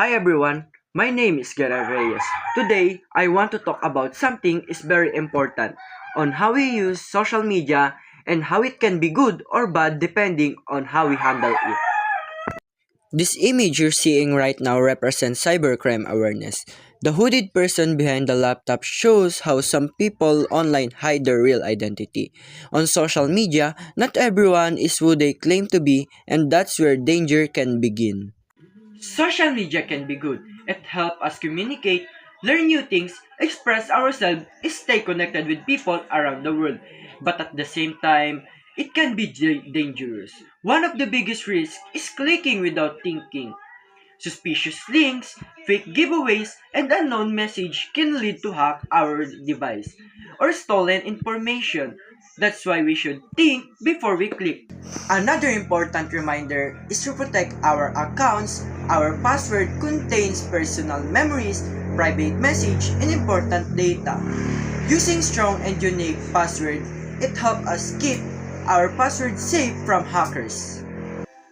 Hi everyone, my name is Gerard Reyes. Today, I want to talk about something is very important on how we use social media and how it can be good or bad depending on how we handle it. This image you're seeing right now represents cybercrime awareness. The hooded person behind the laptop shows how some people online hide their real identity. On social media, not everyone is who they claim to be, and that's where danger can begin. Social media can be good. It helps us communicate, learn new things, express ourselves, stay connected with people around the world. But at the same time, it can be dangerous. One of the biggest risks is clicking without thinking. Suspicious links, fake giveaways, and unknown message can lead to hack our device or stolen information. That's why we should think before we click. Another important reminder is to protect our accounts. Our password contains personal memories, private message, and important data. Using strong and unique password, it helps us keep our password safe from hackers.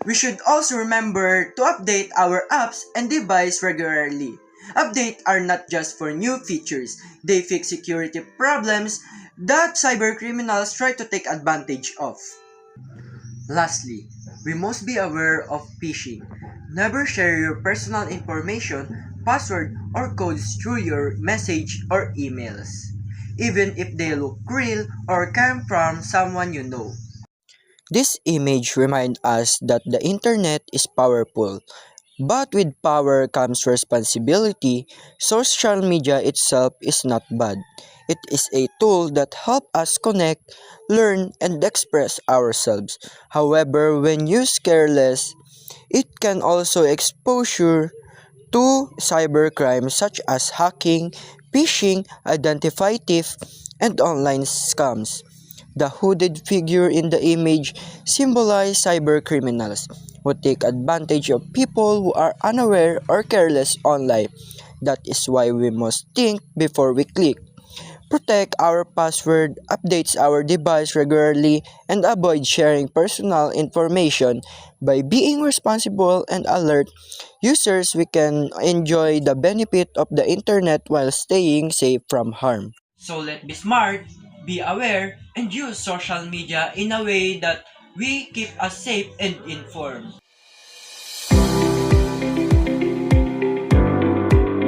We should also remember to update our apps and device regularly. Updates are not just for new features, they fix security problems that cybercriminals try to take advantage of. Lastly, we must be aware of phishing. Never share your personal information, password, or codes through your message or emails, even if they look real or come from someone you know. This image reminds us that the internet is powerful, but with power comes responsibility. Social media itself is not bad. It is a tool that helps us connect, learn, and express ourselves. However, when used careless, it can also expose you to cybercrime such as hacking, phishing, identity theft, and online scams. The hooded figure in the image symbolize cybercriminals who take advantage of people who are unaware or careless online. That is why we must think before we click. Protect our password, updates our device regularly, and avoid sharing personal information. By being responsible and alert users, we can enjoy the benefit of the internet while staying safe from harm. So let's be smart, be aware, and use social media in a way that we keep us safe and informed.